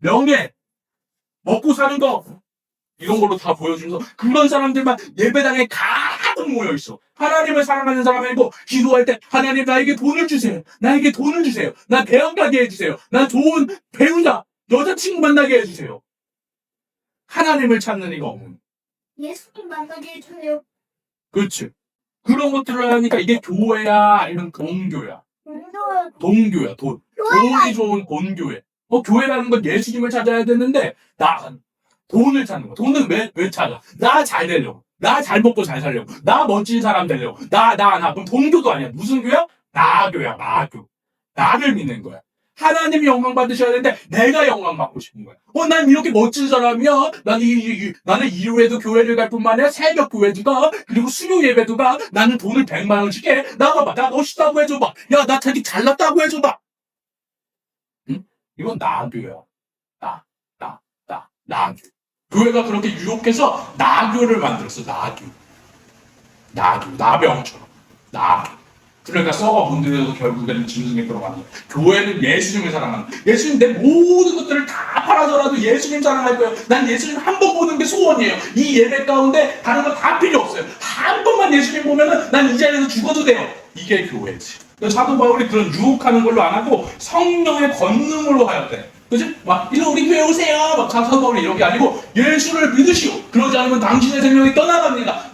명예, 먹고 사는 거 이런 걸로 다 보여주면서 그런 사람들만 예배당에 가득 모여있어. 하나님을 사랑하는 사람 아니고 기도할 때 하나님 나에게 돈을 주세요. 나에게 돈을 주세요. 나 대학 가게 해주세요. 나 좋은 배우자, 여자친구 만나게 해주세요. 하나님을 찾는 이가 없는. 예수님 만나게 해주세요. 그렇지. 그런 것들을 하니까 이게 교회야 아니면 동교야? 동교야. 돈이 좋은 돈교회. 교회라는 건 예수님을 찾아야 되는데 돈을 찾는 거야. 돈은 왜 찾아? 나 잘 되려고. 나 잘 먹고 잘 살려고. 나 멋진 사람 되려고. 나. 그럼 돈교도 아니야. 무슨 교야? 나교야, 나교. 나를 믿는 거야. 하나님이 영광 받으셔야 되는데 내가 영광 받고 싶은 거야. 난 이렇게 멋진 사람이야. 나는 일요일에도 교회를 갈 뿐만 아니라 새벽 교회도 가. 그리고 수요 예배도 가. 나는 돈을 100만 원씩 해. 나가봐. 나 멋있다고 해줘봐. 야, 나 되게 잘났다고 해줘봐. 응? 이건 나교야. 나교. 교회가 그렇게 유혹해서 나교를 만들었어. 나병처럼. 나교. 그러니까 썩어 본들에도 결국에는 짐승에 들어가는 거야. 교회는 예수님을 사랑하는 거야. 예수님 내 모든 것들을 다 팔아서라도 예수님 사랑할 거예요. 난 예수님 한 번 보는 게 소원이에요. 이 예배 가운데 다른 거 다 필요 없어요. 한 번만 예수님 보면은 난 이 자리에서 죽어도 돼요. 이게 교회지. 사도 바울이 그런 유혹하는 걸로 안 하고 성령의 권능으로 하였대. 그치? 일로 우리 교회 오세요. 사도 바울이 이런 게 아니고 예수를 믿으시오. 그러지 않으면 당신의 생명이 떠나갑니다.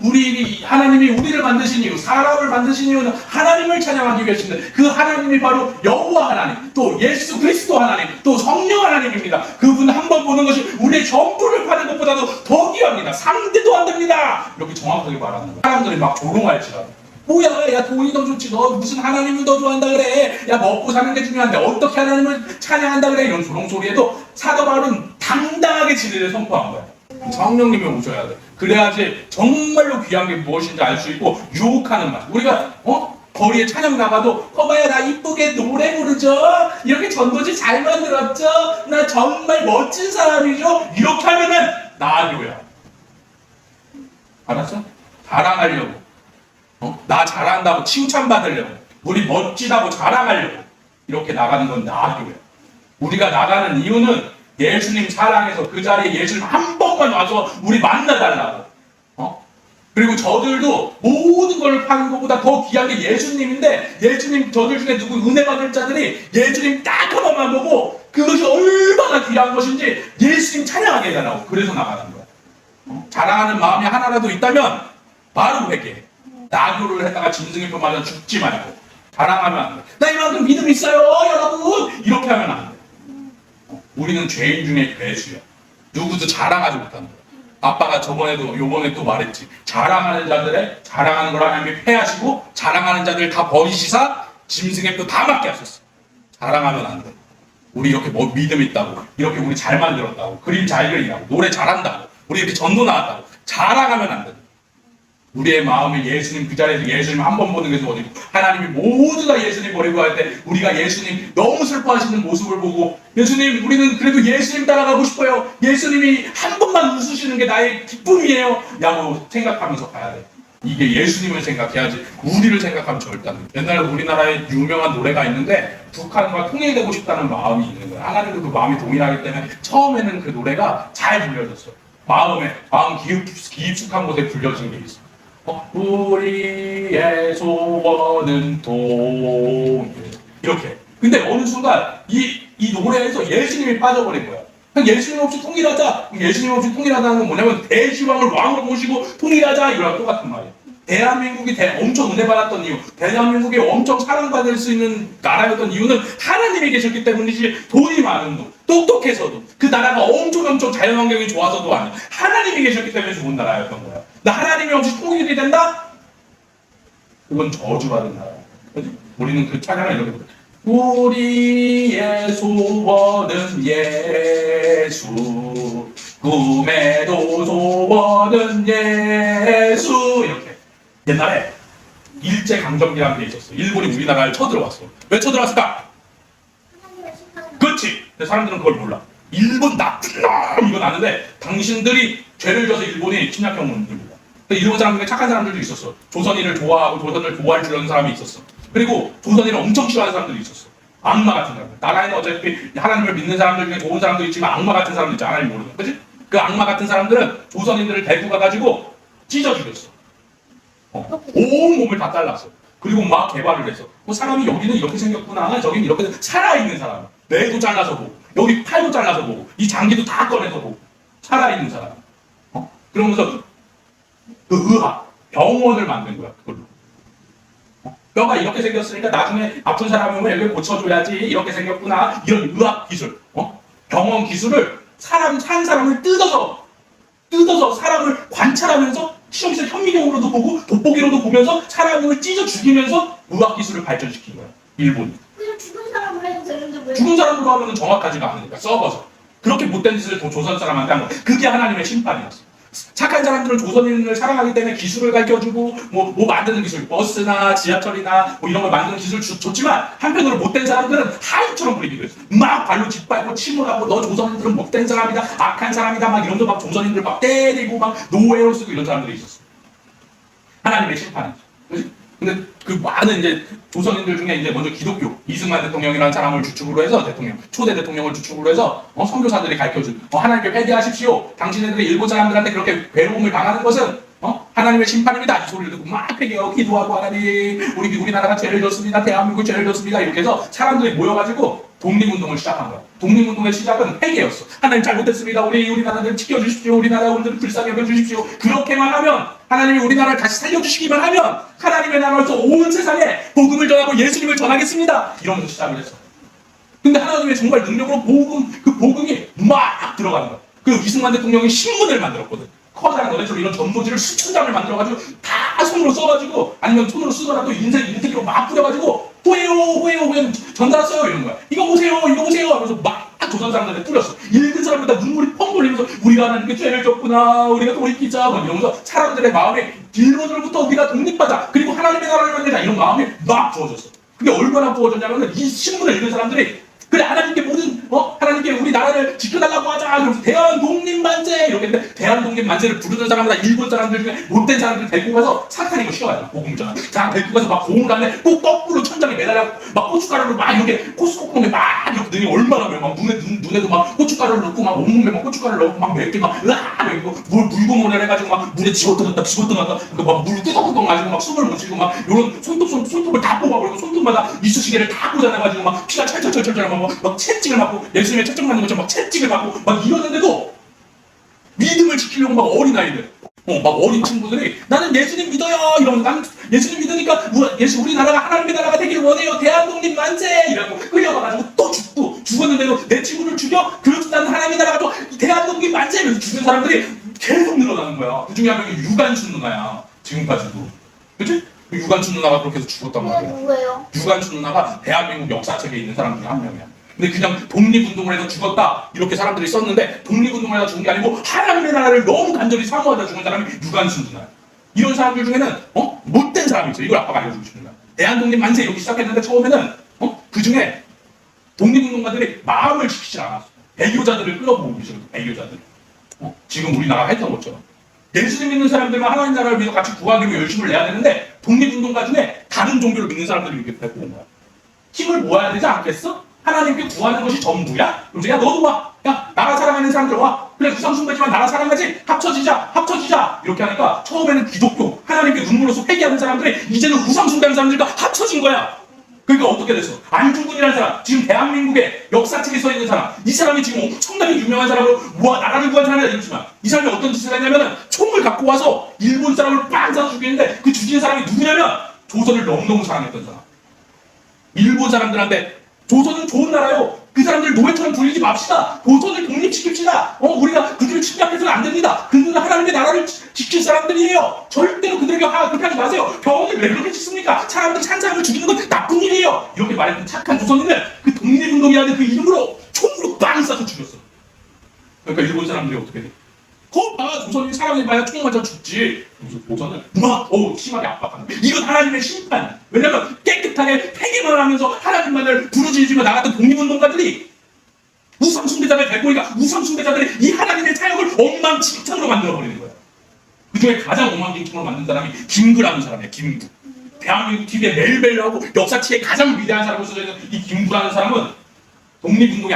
하나님이 우리를 만드신 이유, 사람을 만드신 이유는 하나님을 찬양하기 위해서인데 그 하나님이 바로 여호와 하나님, 또 예수 그리스도 하나님, 또 성령 하나님입니다. 그분 한 번 보는 것이 우리의 전부를 파는 것보다도 더 귀합니다. 상대도 안 됩니다. 이렇게 정확하게 말하는 거예요. 사람들이 막 조롱할지라도. 뭐야, 야, 돈이 더 좋지. 너 무슨 하나님을 더 좋아한다 그래. 야, 먹고 사는 게 중요한데 어떻게 하나님을 찬양한다 그래. 이런 조롱소리에도 사도 바울은 당당하게 진리를 선포한 거야. 성령님이 오셔야 돼. 그래야지 정말로 귀한 게 무엇인지 알 수 있고 유혹하는 맛. 우리가 거리에 찬양 나가도 봐야 나 이쁘게 노래 부르죠. 이렇게 전도지 잘 만들었죠. 나 정말 멋진 사람이죠. 이렇게 하면은 나교야. 알았어? 자랑하려고. 나 잘한다고 칭찬받으려고, 우리 멋지다고 자랑하려고 이렇게 나가는 건 나교야. 우리가 나가는 이유는 예수님 사랑해서 그 자리에 예수님 한 번만 와서 우리 만나달라고. 그리고 저들도 모든 걸 파는 것보다 더 귀한 게 예수님인데, 예수님 저들 중에 누구 은혜 받을 자들이 예수님 딱 한 번만 보고 그것이 얼마나 귀한 것인지 예수님 찬양하게 해달라고. 그래서 나가는 거야. 자랑하는 마음이 하나라도 있다면 바로 회개해. 나교를 했다가 짐승의 표 맞아 죽지 말고 자랑하면 안 돼. 나 이만큼 믿음 있어요 여러분. 이렇게 하면 안 돼. 우리는 죄인 중에 괴수야. 누구도 자랑하지 못하는 거야. 아빠가 요번에 또 말했지. 자랑하는 걸 하나님이 패하시고 자랑하는 자들 다 버리시사 짐승의 표 다 맞게 하셨어. 자랑하면 안 돼. 우리 이렇게 믿음 있다고, 이렇게 우리 잘 만들었다고, 그림 잘 그린다고, 노래 잘한다고, 우리 이렇게 전도 나왔다고 자랑하면 안 돼. 우리의 마음이 예수님 그 자리에서 예수님 한 번 보는 게 어디고, 하나님이 모두 다 예수님 버리고 할 때 우리가 예수님 너무 슬퍼하시는 모습을 보고 예수님 우리는 그래도 예수님 따라가고 싶어요. 예수님이 한 번만 웃으시는 게 나의 기쁨이에요. 라고 생각하면서 가야 돼. 이게 예수님을 생각해야지 우리를 생각하면 절대 안 돼. 옛날에 우리나라에 유명한 노래가 있는데 북한과 통일되고 싶다는 마음이 있는 거야. 하나님도 그 마음이 동일하기 때문에 처음에는 그 노래가 잘 불려졌어. 마음 깊숙한 곳에 불려진 게 있어. 우리의 소원은 통일. 이렇게. 근데 어느 순간 이 노래에서 예수님이 빠져버린 거야. 예수님 없이 통일하자. 예수님 없이 통일하자는 건 뭐냐면 대지왕을 왕으로 모시고 통일하자. 이거랑 똑같은 말이야. 대한민국이 엄청 은혜 받았던 이유, 대한민국이 엄청 사랑받을 수 있는 나라였던 이유는 하나님이 계셨기 때문이지, 돈이 많은 똑똑해서도 그 나라가 엄청 자연환경이 좋아서도 아니야. 하나님이 계셨기 때문에 좋은 나라였던 거야. 나 하나님이 없이 통일이 된다? 그건 저주받은 나라야. 그치? 우리는 그 찬양을 이렇게 부르죠. 우리의 소원은 예수, 꿈에도 소원은 예수. 이렇게. 옛날에 일제강점기라는 게 있었어. 일본이 우리나라를 쳐들어왔어. 왜 쳐들어왔을까? 그렇지. 근데 사람들은 그걸 몰라. 일본 나쁜 놈! 이건 아는데 당신들이 죄를 져서 일본이 침략해 온 겁니다. 일본 사람 중에 착한 사람들도 있었어. 조선인을 좋아하고 조선을 보호할 줄 아는 사람이 있었어. 그리고 조선인을 엄청 싫어하는 사람들이 있었어. 악마 같은 사람들. 나라에는 어차피 하나님을 믿는 사람들 중에 좋은 사람도 있지만 악마 같은 사람도 있잖아. 하나님 모르는. 그치? 그 악마 같은 사람들은 조선인들을 데리고 가가지고 찢어 죽였어. 온 몸을 다 잘랐어. 그리고 막 개발을 했어. 사람이 여기는 이렇게 생겼구나. 저기는 이렇게 살아있는 사람. 뇌도 잘라서 보고, 여기 팔도 잘라서 보고, 이 장기도 다 꺼내서 보고, 살아있는 사람. 그러면서 그 의학, 병원을 만든 거야. 그걸로. 뼈가 이렇게 생겼으니까 나중에 아픈 사람이 오면 여기 고쳐줘야지. 이렇게 생겼구나. 이런 의학 기술, 병원 기술을 산 사람을 뜯어서 사람을 관찰하면서 시험실에 현미경으로도 보고 돋보기로도 보면서 사람을 찢어 죽이면서 의학 기술을 발전시킨 거야. 일본이. 그냥 죽은 사람을 해도 되는데 왜? 죽은 사람으로 하면 정확하지가 않으니까 썩어서. 그렇게 못된 짓을 조선 사람한테 한 거야. 그게 하나님의 심판이었어. 착한 사람들은 조선인을 사랑하기 때문에 기술을 가르쳐주고 뭐 만드는 기술, 버스나 지하철이나 뭐 이런 걸 만드는 기술 줬지만 한편으로 못된 사람들은 하인처럼 부리기도 했어. 막 발로 짓밟고 침몰하고 너 조선인들은 못된 사람이다, 악한 사람이다 막 이러면서 막 조선인들 막 때리고 막 노예로 쓰고 이런 사람들이 있었어. 하나님의 심판이죠. 그치? 근데 그 많은 이제 조선인들 중에 이제 먼저 기독교 이승만 대통령이라는 사람을 주축으로 해서 초대 대통령을 주축으로 해서 선교사들이 가르쳐준 하나님께 회개하십시오. 당신네들이 일본 사람들한테 그렇게 괴로움을 당하는 것은 하나님의 심판입니다. 이 소리를 듣고 막 회개하고 기도하고 하나님 우리나라가 죄를 졌습니다. 대한민국 죄를 졌습니다. 이렇게 해서 사람들이 모여가지고 독립운동을 시작한 거야. 독립운동의 시작은 회개였어. 하나님 잘못했습니다. 우리나라를 지켜주십시오. 우리나라를 불쌍히 여겨주십시오. 그렇게만 하면 하나님이 우리나라를 다시 살려주시기만 하면 하나님의 나라로서 온 세상에 복음을 전하고 예수님을 전하겠습니다. 이러면서 시작을 했어. 근데 하나님의 정말 능력으로 그 복음이 막 들어가는 거야. 그 이승만 대통령이 신문을 만들었거든. 커다란 너네처럼 이런 전도지를 수천 장을 만들어가지고 다 손으로 써가지고 아니면 손으로 쓰더라도 인쇄기로 막 뿌려가지고 호에요 전달했어요 이런 거야. 이거 보세요 하면서 막 조선 사람들한테 뿌렸어. 읽은 사람마다 눈물이 펑 돌리면서 우리가 하나님께 죄를 졌구나, 우리가 돌이키자 막 이러면서 사람들의 마음에 일본으로부터 우리가 독립하자, 그리고 하나님의 나라를 만들자 이런 마음이 막 부어졌어. 그게 얼마나 부어졌냐면 이 신문을 읽은 사람들이 그래 하나님께 하나님께 우리 나라를 지켜달라고 하자. 그래서 대한독립 만세 이렇게 했는데 대한독립 만세를 부르는 사람마다 일본 사람들 중에 못된 사람들 데리고 가서 사탄이고 쉬어야 돼. 복음을 전하. 자 데리고 가서 막 고문 가는데 꼭 거꾸로 천장에 매달려 막 고춧가루를 막 이렇게 코스코콩에 막 이렇게 넣으니 얼마나 매워. 막 눈에도 막 고춧가루를 넣고 막 온몸에 막 고춧가루를 넣고 막 맵게 막 으아 이거 물구멍을 해가지고 막 물에 집어넣었다 막 물 뚜껑 가지고 막 숨을 못 쉬고 막 이런 손톱을 다 뽑아버리고 손톱마다 이쑤시개를 다 꽂아내가지고 막 피가 철철철철 막 채찍을 맞고 예수님의 채찍 맞는 것처럼 막 채찍을 맞고 막 이러는데도 믿음을 지키려고 막 어린아이들 막 어린 친구들이 나는 예수님 믿어요 이러면서 나는 예수님 믿으니까 우리 나라가 하나님의 나라가 되기를 원해요. 대한독립 만세 이러고 끌려가가지고 또 죽었는데도 내 친구를 죽여? 그렇지 나는 하나님의 나라가 또 대한독립 만세 이러면서 죽은 사람들이 계속 늘어나는 거야. 그 중에 한 명이 유관순 누나야. 지금까지도. 그치? 유관순 누나가 그렇게 해서 죽었단 말이야. 누구예요? 유관순 누나가 대한민국 역사책에 있는 사람 중에 한 명이야. 근데 그냥 독립운동을 해서 죽었다 이렇게 사람들이 썼는데 독립운동을 해서 죽은 게 아니고 하나님의 나라를 너무 간절히 사모하다 죽은 사람이 유관순 누나야. 이런 사람들 중에는 못된 사람이 있어. 이걸 아빠가 알려주고 싶은 거야. 대한독립 만세 이렇게 시작했는데 처음에는 그 중에 독립운동가들이 마음을 지키지 않았어. 배교자들을 끌어모으기 시작했어. 배교자들. 지금 우리나라가 했던 것처럼. 예수님 믿는 사람들만 하나님 나라를 위해서 같이 구하기로 열심을 내야 되는데 독립운동가 중에 다른 종교를 믿는 사람들이 이렇게 데리고 온 거야. 힘을 모아야 되지 않겠어? 하나님께 구하는 것이 전부야? 그래서 야 너도 와. 야 나라 사랑하는 사람들 와. 그래 우상숭배지만 나라 사랑하지? 합쳐지자 이렇게 하니까 처음에는 기독교 하나님께 눈물로서 회개하는 사람들이 이제는 우상숭배하는 사람들과 합쳐진 거야. 그러니까 어떻게 됐어? 안중근이라는 사람, 지금 대한민국의 역사책에 서 있는 사람, 이 사람이 지금 엄청나게 유명한 사람으로 나라를 구한 사람이 아니지만 이 사람이 어떤 짓을 했냐면 총을 갖고 와서 일본 사람을 빵 쏴서 죽이는데 그 죽인 사람이 누구냐면 조선을 너무너무 사랑했던 사람. 일본 사람들한테 조선은 좋은 나라요. 그 사람들 노예처럼 불리지 맙시다. 조선을 독립시킵시다. 우리가 그들을 침략해서는 안 됩니다. 그들은 하나님의 나라를 지킬 사람들이에요. 절대로 그들에게 그렇게 하지 마세요. 병원을 왜 그렇게 짓습니까? 산 사람을 죽이는 건 나쁜 일이에요. 이렇게 말했던 착한 조선인을 그 독립운동이라는 그 이름으로 총으로 빵 쏴서 죽였어. 그러니까 일본 사람들이 어떻게 돼? 조선이 사랑해봐야 총 맞아 죽지. 그래서 조선을 심하게 압박하는 거야. 이건 하나님의 심판이야. 왜냐면 깨끗하게 회개만 하면서 하나님만을 부르짖으며 나갔던 독립운동가들이 우상숭배자들 데리고 오니까 우상숭배자들이 이 하나님의 사역을 엉망진창으로 만들어버리는 거야. 그 중에 가장 엉망진창으로 만든 사람이 김구라는 사람이야. 김구. 대한민국 TV에 매일매일 나오고 역사치의 가장 위대한 사람으로 써져 있는 이 김구라는 사람은 독립운동에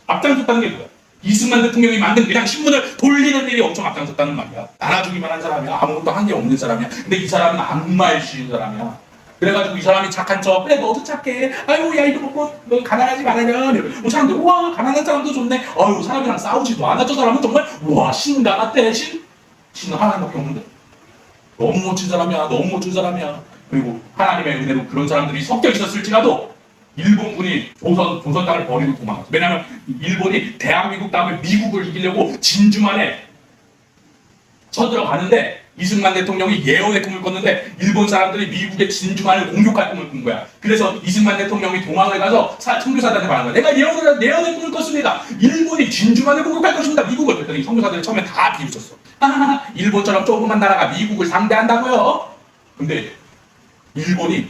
앞장섰다는 게 뭐야? 이승만 대통령이 만든 그냥 신문을 돌리는 일이 엄청 앞장섰다는 말이야. 나눠주기만 한 사람이야. 아무것도 한 게 없는 사람이야. 근데 이 사람은 악마에 씌인 사람이야. 그래가지고 이 사람이 착한 척, 그래 너도 착해. 아유 야 이거 먹고 너 가난하지 말아라. 뭐 사람들 우와 가난한 사람도 좋네. 아유 사람이랑 싸우지도 않아. 저 사람은 정말 우와 신 같대. 신은 하나님밖에 없는데. 너무 멋진 사람이야. 너무 멋진 사람이야. 그리고 하나님의 은혜로 그런 사람들이 섞여 있었을지라도 일본군이 조선 땅을 버리고 도망갔어. 왜냐하면 일본이 대한민국 다음에 미국을 이기려고 진주만에 쳐들어가는데 이승만 대통령이 예언의 꿈을 꿨는데 일본 사람들이 미국의 진주만을 공격할 꿈을 꾼 거야. 그래서 이승만 대통령이 도망을 가서 선교사들한테 말한 거야. 내가 예언의 꿈을 꿨습니다. 일본이 진주만을 공격할 것입니다. 미국을. 그랬더니 선교사들이 처음에 다 비웃었어. 일본처럼 조그만 나라가 미국을 상대한다고요? 근데 일본이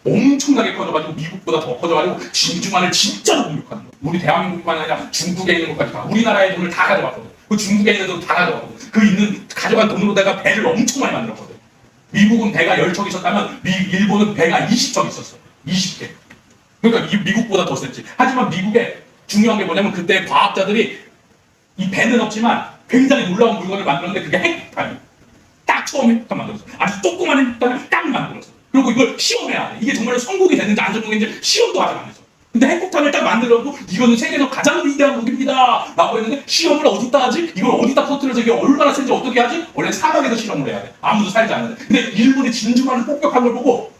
엄청나게 커져가지고 미국보다 더 커져가지고 진주만을 진짜로 공격하는 거야. 우리 대한민국만 아니라 중국에 있는 것까지 다 우리나라의 돈을 다 가져갔거든. 그 중국에 있는 돈 다 가져갔거든. 그 가져간 돈으로다가 배를 엄청 많이 만들었거든. 미국은 배가 10척 있었다면 일본은 배가 20척 있었어. 20개. 그러니까 미국보다 더 셌지. 하지만 미국의 중요한 게 뭐냐면 그때 과학자들이 이 배는 없지만 굉장히 놀라운 물건을 만들었는데 그게 핵폭탄이야. 딱 처음 핵폭탄 만들었어. 아주 조그만 핵폭탄을 딱 만들었어. 그리고 이걸 시험해야 돼. 이게 정말로 성공이 됐는지 안 성공했는지 시험도 아직 안 했어. 근데 핵폭탄을 딱 만들어놓고 이거는 세계에서 가장 위대한 무기입니다 라고 했는데 시험을 어디다 하지? 이걸 어디다 터뜨려서 이게 얼마나 센지 어떻게 하지? 원래 사막에서 실험을 해야 돼. 아무도 살지 않는데. 근데 일본이 진주만을 폭격한 걸 보고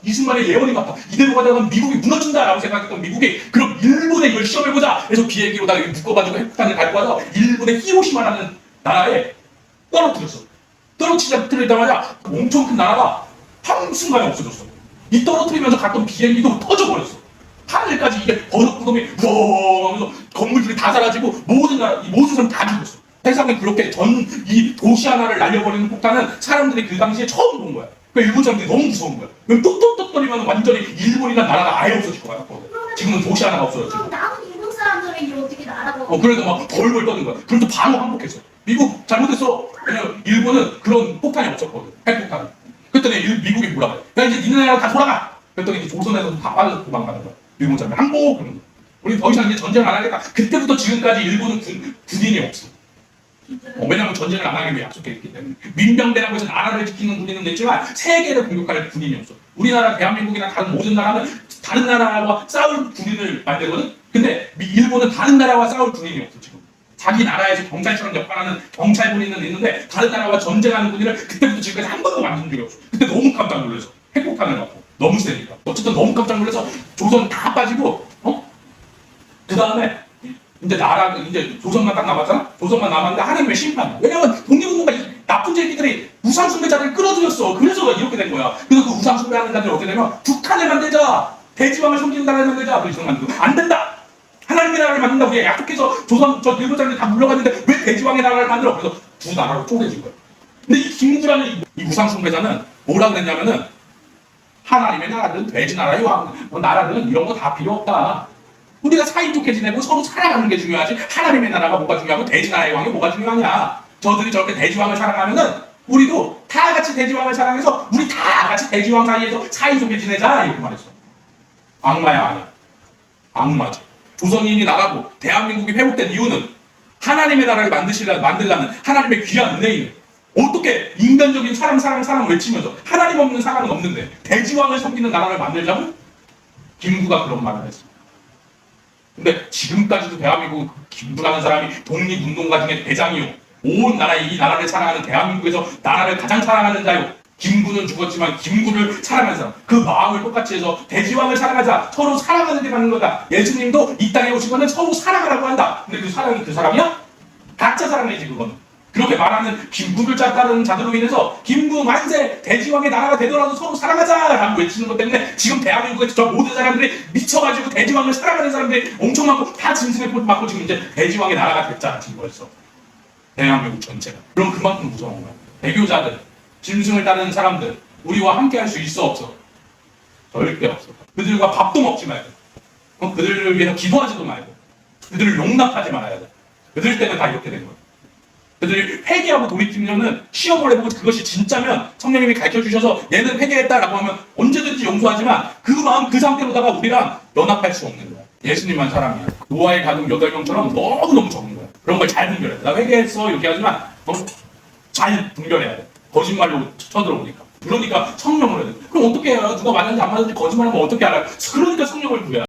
이승만의 예언이 맞다. 이대로 가다가 미국이 무너진다라고 생각했던 미국이 그럼 일본에 이걸 시험해보자. 그래서 비행기로다가 묶어가지고 핵폭탄을 갖고 와서 일본의 히로시마라는 나라에 떨어뜨렸어. 떨어뜨리자마자 엄청 큰 나라가 한순간에 없어졌어. 이 떨어뜨리면서 갔던 비행기도 터져버렸어. 하늘까지 이게 버섯구름이 우엉 하면서 건물들이 다 사라지고 모든 사람 다 죽었어. 세상에 그렇게 이 도시 하나를 날려버리는 폭탄은 사람들이 그 당시에 처음 본 거야. 그러니까 일본 사람들이 너무 무서운 거야. 그럼 뚝뚝뚝거리면 완전히 일본이란 나라가 아예 없어질 것 같았거든. 지금은 도시 하나가 없어졌지. 그럼 남은 일본 사람들은 이걸 어떻게 나라고? 그래서 막 벌벌 떠는 거야. 그럼 또 바로 항복했어. 미국 잘못했어. 왜냐면 일본은 그런 폭탄이 없었거든. 핵폭탄은. 그랬더니 미국이 뭐라 그래. 야 이제 니네 나라 다 돌아가. 그랬더니 이제 조선에서 다 빠져서 도망가는 거야. 일본 사람이 항복 그러는 거야. 우리 더 이상 이제 전쟁을 안 하겠다. 그때부터 지금까지 일본은 군인이 없어. 왜냐면 전쟁을 안 하기로 약속했기 때문에. 민병대라고 해서 나라를 지키는 군인은 있지만 세계를 공격할 군인이 없어. 우리나라 대한민국이나 다른 모든 나라는 다른 나라와 싸울 군인을 만들거든. 근데 일본은 다른 나라와 싸울 군인이 없어 지금. 자기 나라에서 경찰처럼 역할하는 경찰 군인은 있는데 다른 나라와 전쟁하는 군인을 그때부터 지금까지 한 번도 만든 적이 없어. 그때 너무 깜짝 놀라서 핵폭탄을 갖고 너무 세니까. 어쨌든 너무 깜짝 놀라서 조선 다 빠지고 그 다음에 이제 조선만 딱 남았잖아. 조선만 남았는데 하나님의 심판. 왜냐면 독립운동가 이 나쁜 제기들이 우상숭배자를 끌어들였어. 그래서 이렇게 된 거야. 그래서 그 우상숭배하는 자들이 어떻게 되면 북한을 만들자. 대지왕을 섬기는 나라를 만들자. 그래서 만들고 안 된다. 하나님의 나라를 만든다고 우리가 약속해서 일본 사람들이 다 물러갔는데 왜 대지왕의 나라를 만들어? 그래서 두 나라로 쪼개진 거야. 근데 이 김구라는 이 우상숭배자는 뭐라 그랬냐면은 하나님의 나라든 돼지 나라의 왕, 나라든 이런 거 다 필요 없다. 우리가 사이좋게 지내고 서로 살아가는 게 중요하지 하나님의 나라가 뭐가 중요하고 돼지 나라의 왕이 뭐가 중요하냐. 저들이 저렇게 돼지왕을 사랑하면은 우리도 다 같이 돼지왕을 사랑해서 우리 다 같이 돼지왕 사이에서 사이좋게 지내자 이렇게 말했어. 악마야 아니야. 악마지. 조선인이 나가고 대한민국이 회복된 이유는 하나님의 나라를 만들려는 하나님의 귀한 은혜인 어떻게 인간적인 사랑 외치면서 하나님 없는 사람은 없는데 돼지왕을 섬기는 나라를 만들자고 김구가 그런 말을 했습니다. 근데 지금까지도 대한민국 김구라는 사람이 독립운동가 중에 대장이요. 온 나라 이 나라를 사랑하는 대한민국에서 나라를 가장 사랑하는 자요. 김구는 죽었지만 김구를 사랑하는 사람. 그 마음을 똑같이 해서 돼지왕을 사랑하자. 서로 사랑하는 데 가는 거다. 예수님도 이 땅에 오신 거는 서로 사랑하라고 한다. 근데 그 사랑이 그 사람이야? 가짜 사랑이지 그거는. 그렇게 말하는 김구를 따르는 자들로 인해서 김구 만세 돼지왕의 나라가 되더라도 서로 사랑하자라고 외치는 것 때문에 지금 대한민국에서 저 모든 사람들이 미쳐가지고 돼지왕을 사랑하는 사람들이 엄청 많고 다 짐승의 꼴 맞고 지금 이제 돼지왕의 나라가 됐잖아 지금 벌써. 대한민국 전체가. 그럼 그만큼 무서운 거야. 배교자들, 짐승을 따르는 사람들 우리와 함께 할 수 있어 없어? 절대 없어. 그들과 밥도 먹지 말고 그들을 위해서 기도하지도 말고 그들을 용납하지 말아야 돼. 그들 때문에 다 이렇게 된 거야. 그래서 회개하고 돌이키면은 시험을 해보고 그것이 진짜면 성령님이 가르쳐 주셔서 얘는 회개했다라고 하면 언제든지 용서하지만 그 마음 그 상태로다가 우리랑 연합할 수 없는 거야. 예수님만 사랑해. 노아의 가족 8명처럼 너무너무 적은 거야. 그런 걸 잘 분별해. 나 회개했어 이렇게 하지만 잘 분별해야 돼. 거짓말로 쳐들어오니까. 그러니까 성령을 해야 돼. 그럼 어떻게 해요? 누가 맞는지 안 맞는지 거짓말하면 어떻게 알아요? 그러니까 성령을 구해야 돼.